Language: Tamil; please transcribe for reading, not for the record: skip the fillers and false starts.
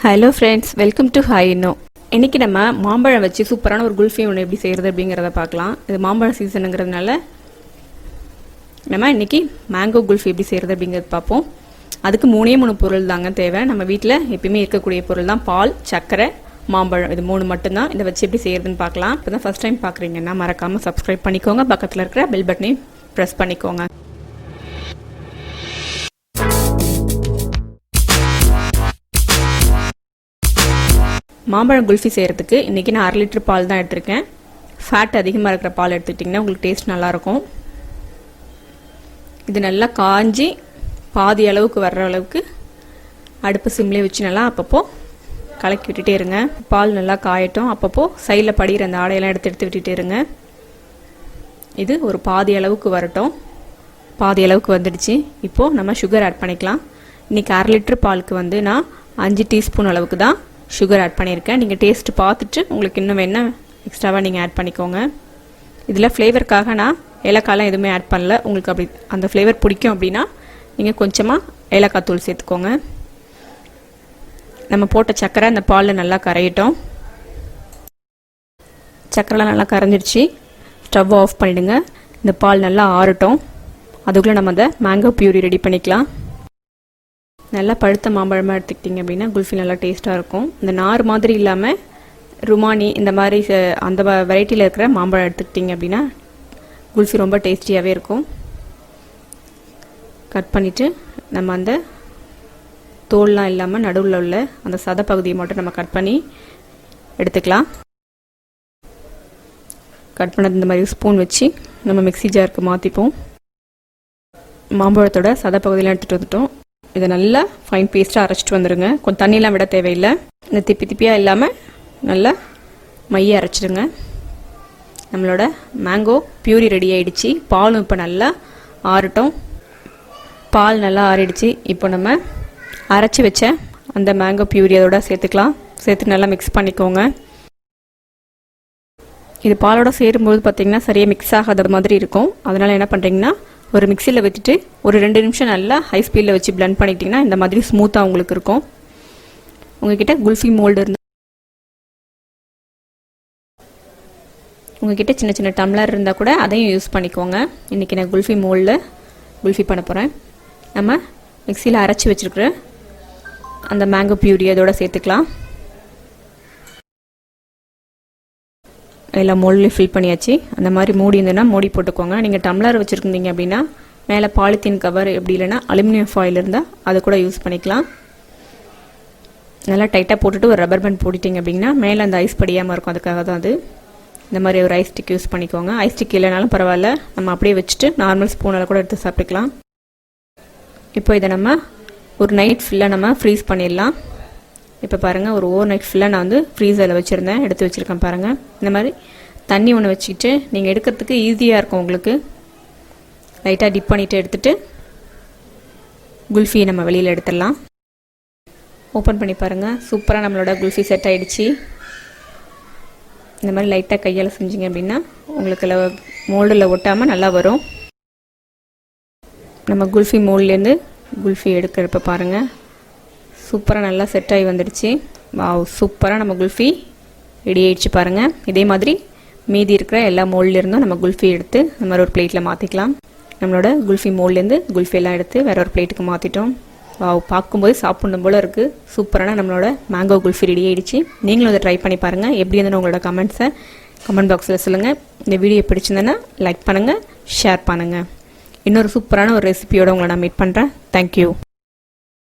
Hello friends, welcome to Hi-Inno. இன்றைக்கி நம்ம மாம்பழம் வச்சு சூப்பரான ஒரு குல்ஃபி ஒன்று எப்படி செய்கிறது அப்படிங்கிறத பார்க்கலாம். இது மாம்பழம் சீசனுங்கிறதுனால நம்ம இன்றைக்கி மேங்கோ குல்ஃபி எப்படி செய்கிறது அப்படிங்கிறது பார்ப்போம். அதுக்கு 3 பொருள் தாங்க தேவை. நம்ம வீட்டில் எப்பயுமே இருக்கக்கூடிய பொருள் தான் பால், சர்க்கரை, மாம்பழம். இது 3 மட்டும்தான். இதை வச்சு எப்படி செய்கிறதுன்னு பார்க்கலாம். இப்போ தான் ஃபஸ்ட் டைம் பார்க்குறீங்கன்னா மறக்காமல் சப்ஸ்கிரைப் பண்ணிக்கோங்க. பக்கத்தில் இருக்கிற பெல் பட்டனையும் ப்ரெஸ் பண்ணிக்கோங்க. மாம்பழம் குல்ஃபி செய்கிறதுக்கு இன்றைக்கி நான் 1/2 லிட்டர் பால் தான் எடுத்திருக்கேன். ஃபேட் அதிகமாக இருக்கிற பால் எடுத்துக்கிட்டிங்கன்னா உங்களுக்கு டேஸ்ட் நல்லாயிருக்கும். இது நல்லா காஞ்சி பாதி அளவுக்கு வர்ற அளவுக்கு அடுப்பு சிம்லேயே வச்சு நல்லா அப்பப்போ கலக்கி விட்டுட்டே இருங்க. பால் நல்லா காயட்டும். அப்பப்போ சைடில் படிகிற அந்த ஆடையெல்லாம் எடுத்து விட்டுட்டே இருங்க. இது ஒரு பாதி அளவுக்கு வரட்டும். பாதி அளவுக்கு வந்துடுச்சு. இப்போது நம்ம சுகர் ஆட் பண்ணிக்கலாம். இன்றைக்கி 1/2 லிட்டர் பாலுக்கு நான் 5 டீஸ்பூன் அளவுக்கு தான் சுகர் ஆட் பண்ணியிருக்கேன். நீங்கள் டேஸ்ட்டு பார்த்துட்டு உங்களுக்கு இன்னும் வேணால் எக்ஸ்ட்ராவாக நீங்கள் ஆட் பண்ணிக்கோங்க. இதில் ஃப்ளேவருக்காக நான் ஏலக்காயெலாம் எதுவுமே ஆட் பண்ணல. உங்களுக்கு அப்படி அந்த ஃப்ளேவர் பிடிக்கும் அப்படின்னா நீங்கள் கொஞ்சமாக ஏலக்காய் தூள் சேர்த்துக்கோங்க. நம்ம போட்ட சர்க்கரை அந்த பாலில் நல்லா கரையிட்டோம். சர்க்கரைலாம் நல்லா கரைஞ்சிடுச்சு. ஸ்டவ் ஆஃப் பண்ணிவிடுங்க. இந்த பால் நல்லா ஆறட்டும். அதுக்குள்ளே நம்ம அந்த மேங்கோ பியூரி ரெடி பண்ணிக்கலாம். நல்லா பழுத்த மாம்பழமாக எடுத்துக்கிட்டிங்க அப்படின்னா குல்ஃபி நல்லா டேஸ்ட்டாக இருக்கும். இந்த நார் மாதிரி இல்லாமல் ருமானி இந்த மாதிரி அந்த வெரைட்டியில் இருக்கிற மாம்பழம் எடுத்துக்கிட்டிங்க அப்படின்னா குல்ஃபி ரொம்ப டேஸ்டியாகவே இருக்கும். கட் பண்ணிவிட்டு நம்ம அந்த தோல்லாம் இல்லாமல் நடுவில் உள்ள அந்த சதை பகுதியை மட்டும் நம்ம கட் பண்ணி எடுத்துக்கலாம். கட் பண்ணது இந்த மாதிரி ஸ்பூன் வச்சு நம்ம மிக்ஸி ஜாருக்கு மாற்றிப்போம். மாம்பழத்தோட சதை பகுதியெலாம் எடுத்துகிட்டு வந்துட்டோம். இதை நல்லா ஃபைன் பேஸ்ட்டாக அரைச்சிட்டு வந்துடுங்க. கொஞ்சம் தண்ணியெலாம் விட தேவையில்லை. இந்த திப்பியாக இல்லாமல் நல்லா மையை அரைச்சிடுங்க. நம்மளோட மேங்கோ பியூரி ரெடி ஆகிடுச்சு. பாலும் இப்போ நல்லா ஆறட்டும். பால் நல்லா ஆறிடுச்சு. இப்போ நம்ம அரைச்சி வச்ச அந்த மேங்கோ பியூரி அதோட சேர்த்துக்கலாம். சேர்த்து நல்லா மிக்ஸ் பண்ணிக்கோங்க. இது பாலோட சேரும்போது பார்த்திங்கன்னா சரியாக மிக்ஸ் ஆகாத மாதிரி இருக்கும். அதனால் என்ன பண்ணுறீங்கன்னா ஒரு மிக்சியில் வச்சுட்டு ஒரு 2 நிமிஷம் நல்லா ஹை ஸ்பீடில் வச்சு பிளெண்ட் பண்ணிக்கிட்டிங்கன்னா இந்த மாதிரி ஸ்மூத்தாக உங்களுக்கு இருக்கும். உங்ககிட்ட குல்ஃபி மோல்டு உங்ககிட்ட சின்ன சின்ன டம்ளர் இருந்தால் கூட அதையும் யூஸ் பண்ணிக்கோங்க. இன்றைக்கி நான் குல்ஃபி மோல்டில் குல்ஃபி பண்ண போகிறேன். நம்ம மிக்சியில் அரைச்சி வச்சுருக்கிற அந்த மேங்கோ பியூரி அதோட சேர்த்துக்கலாம். எல்லாம் மோல்ட்லேயும் ஃபில் பண்ணியாச்சு. அந்த மாதிரி மூடி இருந்ததுன்னா மூடி போட்டுக்கோங்க. நீங்கள் டம்ளர் வச்சுருந்தீங்க அப்படின்னா மேலே பாலித்தீன் கவர், எப்படி இல்லைன்னா அலுமினியம் ஃபாயில் இருந்தால் அதை கூட யூஸ் பண்ணிக்கலாம். நல்லா டைட்டாக போட்டுட்டு ஒரு ரப்பர் பேண்ட் போட்டுட்டிங்க அப்படின்னா மேலே அந்த ஐஸ் படியாமல் இருக்கும். அதுக்காக தான் அது. இந்த மாதிரி ஒரு ஐஸ் ஸ்டிக் யூஸ் பண்ணிக்கோங்க. ஐஸ் ஸ்டிக் இல்லைனாலும் பரவாயில்ல, நம்ம அப்படியே வச்சுட்டு நார்மல் ஸ்பூனால் கூட எடுத்து சாப்பிட்டுக்கலாம். இப்போ இதை நம்ம ஒரு நைட் ஃபுல்லாக நம்ம ஃப்ரீஸ் பண்ணிடலாம். இப்போ பாருங்கள், ஒரு ஓவர் நைட் ஃபுல்லாக நான் ஃப்ரீசரில் வச்சுருந்தேன், எடுத்து வச்சுருக்கேன் பாருங்கள். இந்த மாதிரி தண்ணி ஒன்று வச்சுக்கிட்டு நீங்கள் எடுக்கிறதுக்கு ஈஸியாக இருக்கும். உங்களுக்கு லைட்டாக டிப் பண்ணிவிட்டு எடுத்துகிட்டு குல்ஃபியை நம்ம வெளியில் எடுத்துடலாம். ஓப்பன் பண்ணி பாருங்கள். சூப்பராக நம்மளோட குல்ஃபி செட் ஆகிடுச்சு. இந்த மாதிரி லைட்டாக கையால் செஞ்சிங்க அப்படின்னா உங்களுக்கு மோல்டில் ஒட்டாமல் நல்லா வரும். நம்ம குல்ஃபி மோல்ட்லேருந்து குல்ஃபி எடுக்கிறப்ப பாருங்கள், சூப்பராக நல்லா செட் ஆகி வந்துடுச்சு. வாவ், சூப்பராக நம்ம குல்ஃபி ரெடி ஆகிடுச்சு பாருங்கள். இதே மாதிரி மீதி இருக்கிற எல்லா மோல்ட்லேருந்தும் நம்ம குல்ஃபி எடுத்து இந்த மாதிரி ஒரு பிளேட்டில் மாற்றிக்கலாம். நம்மளோட குல்ஃபி மோல்ட்லேருந்து குல்ஃபி எல்லாம் எடுத்து வேறு ஒரு பிளேட்டுக்கு மாற்றிட்டோம். வாவ், பார்க்கும்போது சாப்பிடணும் போல் இருக்குது. சூப்பரான நம்மளோட மேங்கோ குல்ஃபி ரெடி ஆகிடுச்சு. நீங்களும் அதை ட்ரை பண்ணி பாருங்கள். எப்படி இருந்ததுன்னு உங்களோட கமெண்ட்ஸை கமெண்ட் பாக்ஸில் சொல்லுங்கள். இந்த வீடியோ பிடிச்சிருந்தேன்னா லைக் பண்ணுங்கள், ஷேர் பண்ணுங்கள். இன்னொரு சூப்பரான ஒரு ரெசிபியோடு உங்களை நான் மீட் பண்ணுறேன். தேங்க்யூ.